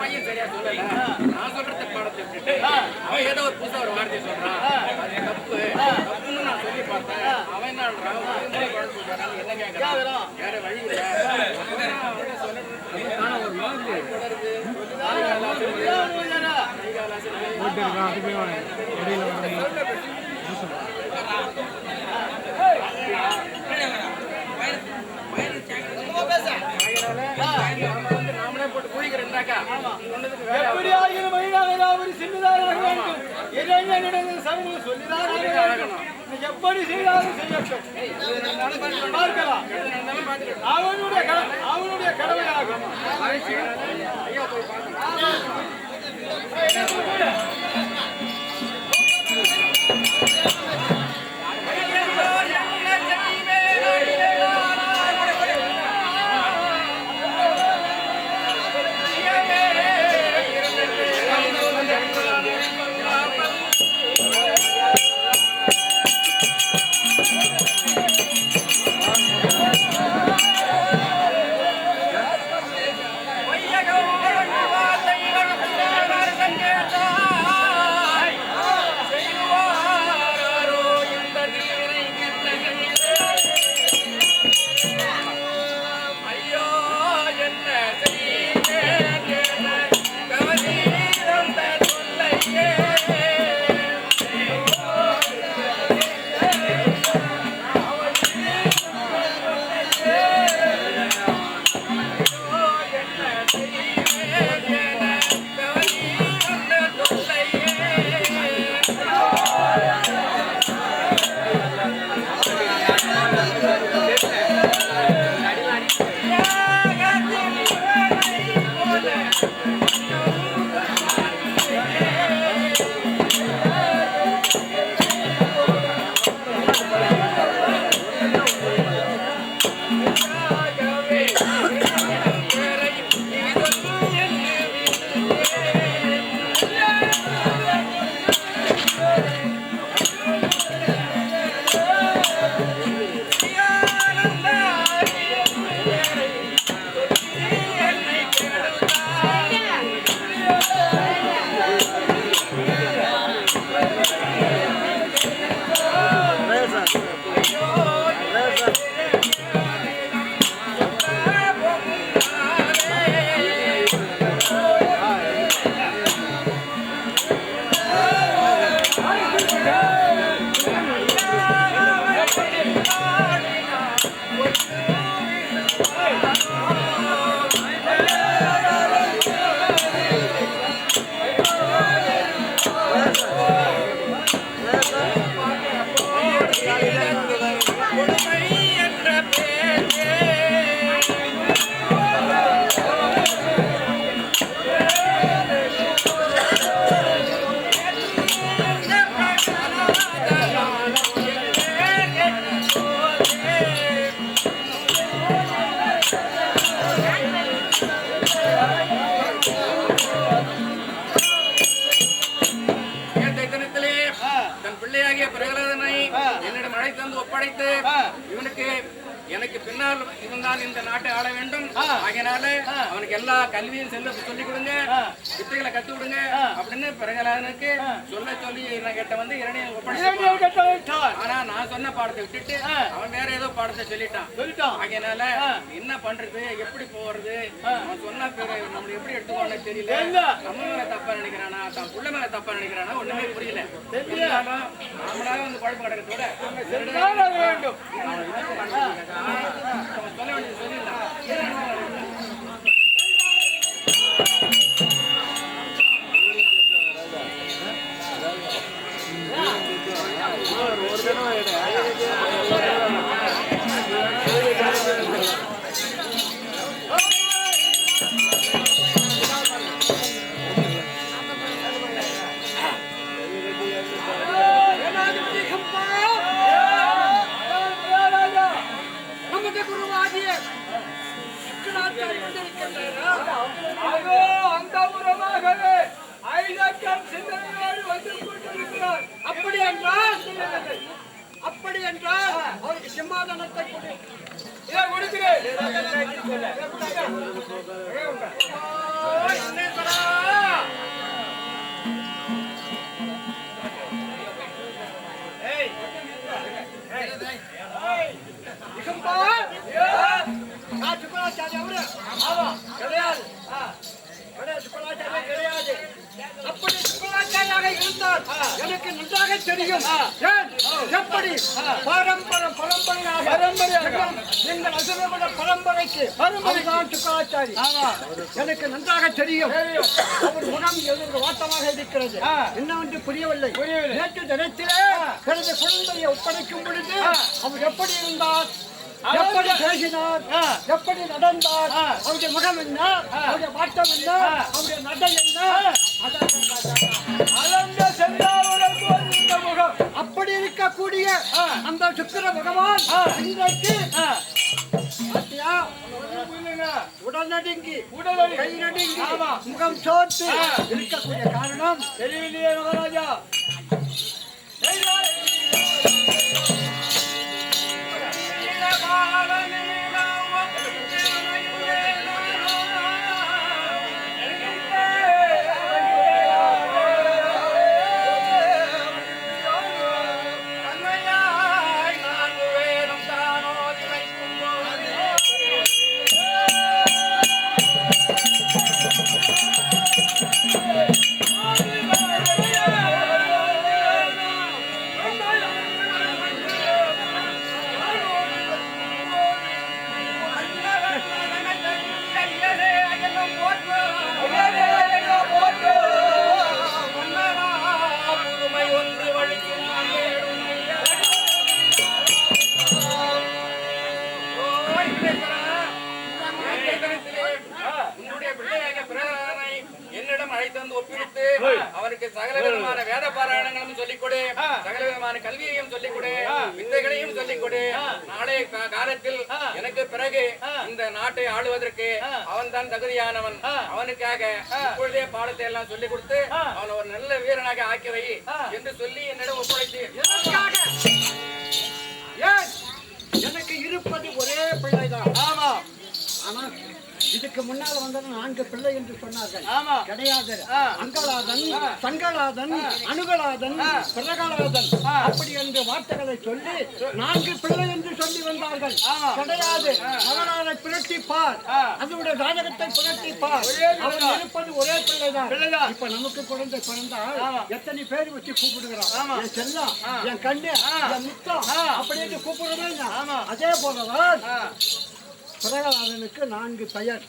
பையன் சரியா சொல்லல, நான் சொல்றத பாடத்தை விட்டுட்டு அவன் ஏதோ ஒரு புதுசா ஒரு வார்த்தையை சொல்றான், அது தப்பு தப்புன்னு நான் சொல்லி பார்த்தேன். அவன் என்னன்றான், என்ன கேட்கறான், வேற வழி இல்லை. நாமளே போட்டு குடிக்கிறேன்டாக்கா எப்படி செய்தாலும் செய்யட்டும், அவனுடைய கடமையாகும். ஒப்படைத்து இவனுக்கு எனக்கு பின்னால் இருந்தால் இந்த நாட்டை ஆள வேண்டும், ஆகையினால அவனுக்கு எல்லா கல்வியும் சொல்லிக் கொடுங்க, வித்தைகளை கத்து கொடுங்க அப்படின்னு பிரகலாதனுக்கு சொல்ல சொல்லி கேட்ட வந்து இரண்டையும் ஒப்படைச்சு. ஆனா நான் சொன்ன பாடத்தை விட்டுட்டு அவன் வேற ஏதோ பாடத்தை சொல்லிட்டான். ஆகையினால என்ன பண்றது, எப்படி போறது, அவன் சொன்ன பேரு நம்ம எப்படி எடுத்துக்கோன்னு தெரியல. நம்ம மேல தப்பா நினைக்கிறானா, தான் புள்ள மேல தப்பா நினைக்கிறானா ஒண்ணுமே புரியல. நாமளாக வந்து குழப்பம் கிடக்கிறதோட வேண்டும் சொல்ல வேண்டியது சொல்லிடலாம். சமாதானத்தை கொடு. இதை கொடுக்கிறேன். அப்படி சுக்கராச்சாரியாக இருந்தால் எனக்கு நன்றாக தெரியும். எப்படி பரம்பரையாக எங்கள் அசுரமட பரம்பரைக்கு அதுதான் சுக்கராச்சாரி. எனக்கு நன்றாக தெரியும். அவர் முகம் எதிர்ப்பு வாட்டமாக இருக்கிறது. என்னவென்று புரியவில்லை. நேற்று தினத்திலே எனது குழந்தையை ஒப்படைக்கும் பொழுது அவர் எப்படி இருந்தார், எப்படி பேசினார், எப்படி நடந்தார், அவருடைய முகம் என்ன, அவருடைய வாட்டம் என்ன, அவருடைய நடை என்ன, முகம் அப்படி இருக்கக்கூடிய அந்த சுக்கிர பகவான் இன்றைக்கு உடனடிங்கி கை நடுங்கி முகம் சோர்த்து இருக்கக்கூடிய காரணம் தெரியலையே மகாராஜா. ஒப்பிவிட்டு அவருக்கு சகல விதமான வேத பாராயணங்களும் சொல்லிக் கொடு, சகல விதமான கல்வியையும் சொல்லிக் கொடு, வித்தைகளையும் சொல்லிக் கொடு. நாளைய காலத்தில் எனக்கு பிறகு இந்த நாட்டை ஆளுவதற்கு அவன் தான் தகுதியானவன். அவனுக்காக இப்பொழுதே பாடத்தை எல்லாம் சொல்லிக் கொடுத்து அவன் ஒரு நல்ல வீரனாக ஆக்கி வை என்று சொல்லி என்னிடம் ஒப்படைத்து எனக்கு இருப்பது ஒரே பிள்ளைதான். ஆமா, ஆனா இதுக்கு முன்னால வந்த 4 பிள்ளை என்று சொன்னார்கள். கிடையாது. அங்கலாதன், சங்கலாதன், அணுகலாதன், பிரகலாதன் அப்படி என்று வார்த்தைகளை சொல்லி 4 பிள்ளை என்று சொல்லி வந்தார்கள். கிடையாது. அவனாரை பிரட்டிப்பார், அதனுடைய ஜாதகத்தை பிரட்டிப்பார். அவன் இருப்பது ஒரே பிள்ளைதான். இப்ப நமக்கு குழந்தை பிறந்தால் எத்தனை பேர் வச்சு கூப்பிடுகிறான். என் செல்லம், என் கண்ணு, என் முத்தம் அப்படின்னு கூப்பிடுறேன். அதே போலதான் பிரகலாதனுக்கு 4 பெயர்.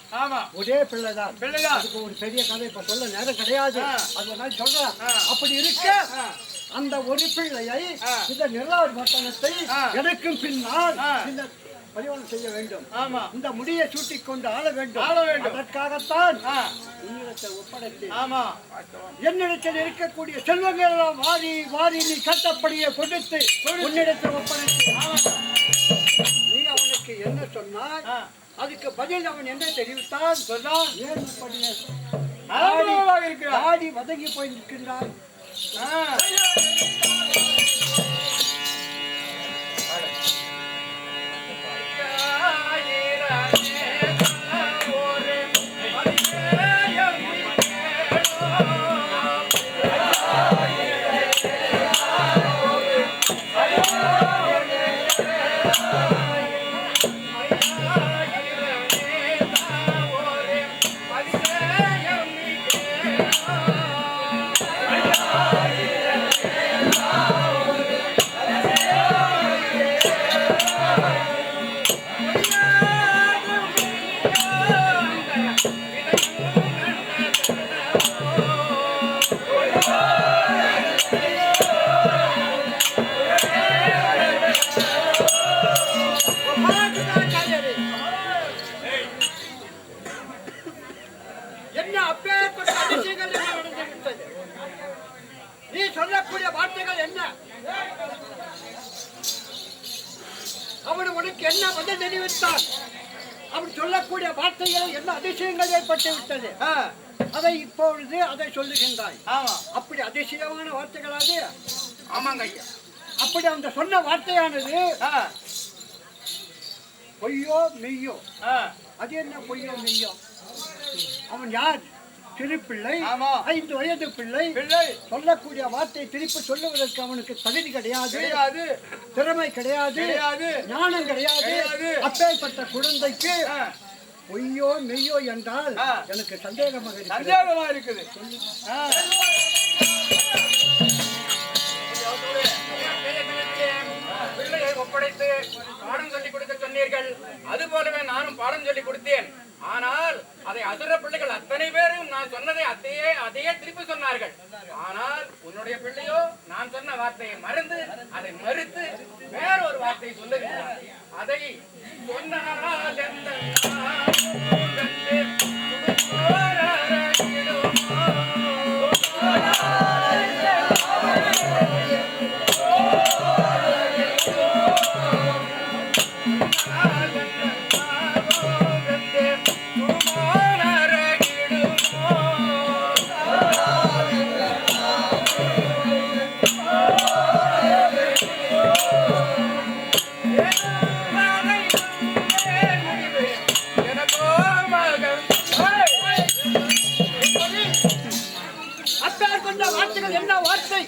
ஒரே பிள்ளைதான். அதுக்கு ஒரு பெரிய கதை இப்ப சொல்ல நேரம் கிடையாது. அதனால சொல்றேன். அப்படி இருக்க அந்த ஒரு பிள்ளையை இந்த நிர்வாகத்தை எனக்கும் பின்னால் இந்த பரிமாணம் செய்ய வேண்டும். இந்த முடியை சூட்டிக் கொண்டு ஆள வேண்டும். அதற்காகத்தான் ஒப்படைத்து என்னிடத்தில் இருக்கக்கூடிய செல்வங்கள் எல்லாம் வாரி வாரி நீ சட்டப்படியை கொடுத்து உன்னிடத்தில் ஒப்படைத்து அவனுக்கு என்ன சொன்னார், அதுக்கு பதில் அவன் என்ன தெரிவித்தான் சொன்னான். ஆடி வதங்கி போய் நிற்கின்றான். நீ சொல்லக்கூடிய வார்த்தைகள் என்ன? அவன் உனக்கு என்ன பதில் தெரிவித்தான்? அவன் சொல்லக்கூடிய வார்த்தைகள் என்ன அதிசயங்கள் ஏற்பட்டு விட்டது? அதை இப்பொழுது அதை சொல்லுகின்றாய். அப்படி அதிசயமான வார்த்தைகளாது? ஆமாங்க ஐயா. அப்படி அந்த சொன்ன வார்த்தையானது பொய்யோ மெய்யோ அது என்ன பொய்யோ மெய்யோ அவன் யார் சிறு பிள்ளை 5 வயது பிள்ளை சொல்லக்கூடிய வார்த்தையை திருப்பி சொல்லுவதற்கு அவனுக்கு தகுதி கிடையாது திறமை கிடையாது ஞானம் கிடையாது அப்பேற்பட்ட குழந்தைக்கு பொய்யோ மெய்யோ என்றால் எனக்கு சந்தேகமாக இருக்குது பிள்ளையை ஒப்படைத்து பாடம் சொல்லிக் கொடுக்க சொன்னீர்கள். அது போலவே நானும் பாடம் சொல்லிக் கொடுத்தேன். ஆனால் அதை அசுர பிள்ளைகள் அத்தனை பேரும் நான் சொன்னதை அதையே திருப்பி சொன்னார்கள். ஆனால் உன்னுடைய பிள்ளையோ நான் சொன்ன வார்த்தையை மறந்து அதை மறுத்து வேறொரு வார்த்தையை சொல்லுகிறார். அதை சொன்னால் வார்த்தைகள் என்ன வார்த்தை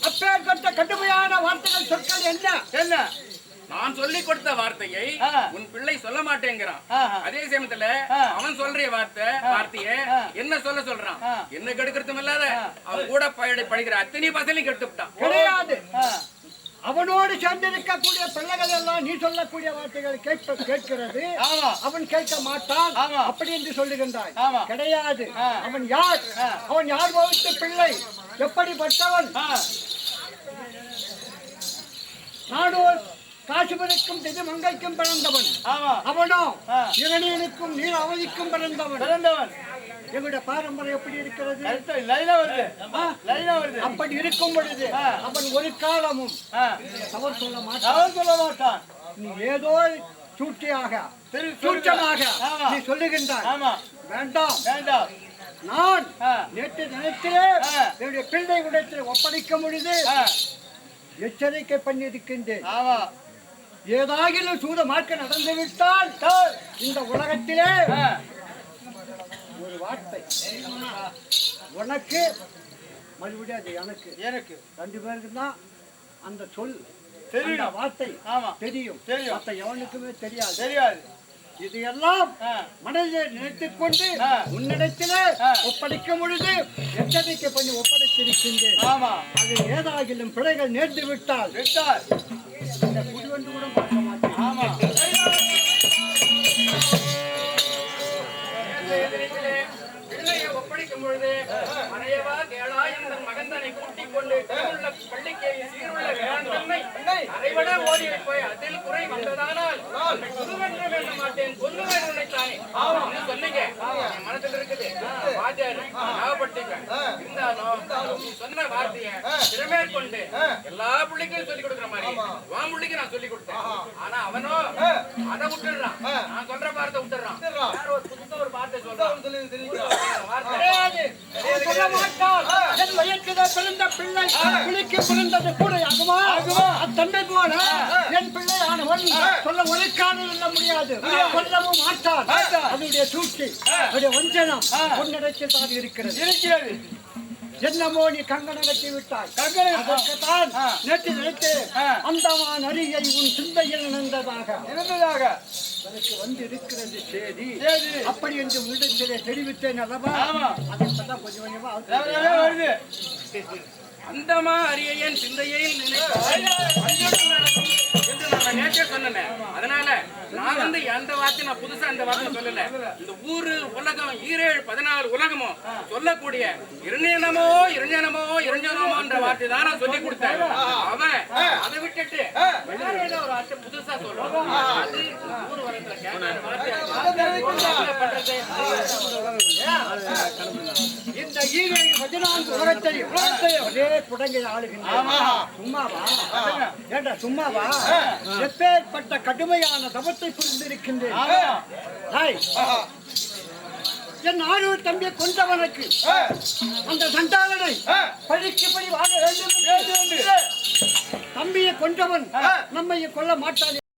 அப்பேற்பட்ட கடுமையான வார்த்தைகள் சொற்கள் என்ன நான் சொல்லிக் கொடுத்த வார்த்தையை உன் பிள்ளை சொல்ல மாட்டேங்கிறான். அதே சமயத்துல அவன் சொல்ற வார்த்தையை என்ன சொல்றான். என்ன கெடுக்கிறதும் இல்லாத அவன் கூட படிக்கிற அத்தனை பசங்களையும் கெடுத்துட்டான். கிடையாது அவனோடு சேர்ந்திருக்கக்கூடிய பிள்ளைகள் எல்லாம் நீ சொல்லக்கூடிய வார்த்தைகள் கேட்கிறது அவன் கேட்க மாட்டான் அப்படி என்று சொல்லுகின்றாய். கிடையாது. அவன் யார் வகுத்து பிள்ளை எப்படிப்பட்டவன் நாடோர் காசுபருக்கும் திதிமங்கைக்கும் பிறந்தவன் அவனோ இரணியனுக்கும் நீர் அவதிக்கும் பிறந்தவன். எங்களுடைய பாரம்பரியம் எப்படி இருக்கிறது அப்படி இருக்கும் பொழுது அவன் ஒரு காலமும் தவறு சொல்ல மாட்டான். நீ ஏதோ சூட்சமாக நீ சொல்லுகின்றாய். வேண்டாம் நான் நேற்று நினைக்கிறேன் என்னுடைய பிள்ளை உடத்தில் ஒப்படைக்க முடியுது எச்சரிக்கை பண்ணியிருக்கின்றேன். ஏதாகிலும் சூத மார்க்க நடந்து விட்டால் இந்த உலகத்திலே ஒரு வார்த்தை உனக்கு மறுபடியும் அது எனக்கு 2 பேருக்கு தான் அந்த சொல் தெரியும். வார்த்தை தெரியும். மற்ற எவனுக்குமே தெரியாது. இதையெல்லாம் மனதில் நினைத்துக் கொண்டு உன்னிடத்திலே ஒப்படைக்க பொழுது எச்சரிக்கை பண்ணி ஒப்படைத்திருக்கின்றேன். அது ஏதாகிலும் பிழைகள் நேர்ந்து விட்டால் இந்த குடிவண்டு கூட பார்க்க மாட்டேன். பிள்ளையை ஒப்படைக்கும் பொழுது மனையவா கேளா என்ற மகந்தனை கூட்டிக் கொண்டு பள்ளிக்கு சீருள்ள வேளாண்மை அதைவிட ஓடி போய் அதில் குறை வந்ததானால் குருவென்று வேண்ட மாட்டேன் கொல்லுவேன் உன்னைத்தானே சொன்னீங்க. மனத்தில் இருக்குது வாத்தியாரு ஞாபகப்படுத்திக்க இருந்தாலும் சொன்ன வார்த்தையை திறமேற்கொண்டு எல்லா பிள்ளைக்கும் சொல்லிக் கொடுக்குற மாதிரி வான் பிள்ளைக்கு நான் சொல்லிக் கொடுத்தேன். ஆனா அவனோ அதை விட்டுடுறான். நான் சொல்ற வார்த்தை விட்டுறான். புதுசா ஒரு வார்த்தை சொல்றான். தந்தை போல என் பிள்ளை ஆனவன் சொல்ல ஒரு காலம் இல்ல முடியாது சொல்லவும் மாட்டான். அதனுடைய சூழ்ச்சி அதனுடைய வஞ்சனம் உன்னிடத்தில் தான் இருக்கிறது. என்னமோ நீ கங்கணம் கட்டி விட்டாய். அதற்குத்தான் நேற்று நினைத்து அந்தமான் அருகே உன் சிந்தையில் இருந்ததாக எனக்கு வந்து இருக்கிறது செய்தி அப்படி என்று உள்ளத்திலே தெரிவித்தேன் அல்லவா. அதை கொஞ்சம் கொஞ்சமா வருது. அந்தமா அரியன் சிந்தையில் என்று நான் நேற்றே சொன்னேன். அதனால நான் வந்து அந்த வார்த்தை நான் புதுசா அந்த வார்த்தை சொல்லல. இந்த ஊரு உலகம் 14 உலகமும் சொல்லக்கூடிய இரண்யனமோ என்ற வார்த்தை தான் நான் சொல்லி கொடுத்தேன். அவன் அதை விட்டுட்டு ஏதோ ஒரு வார்த்தை புதுசா சொல்றான். அது ஊர் உலகத்துல கேட்காத வார்த்தை. இந்த 14 உலகத்தையும் ஒரே குடங்கை ஆளுகின்றன. சும்மாவா எப்பேற்பட்ட கடுமையான தவத்தை புரிந்திருக்கின்றேன். என் ஆரூர் தம்பியை கொண்டவனுக்கு அந்த சண்டாளனை பழிக்கும்படி வாழ வேண்டும். தம்பியை கொண்டவன் நம்மை கொல்ல மாட்டான்.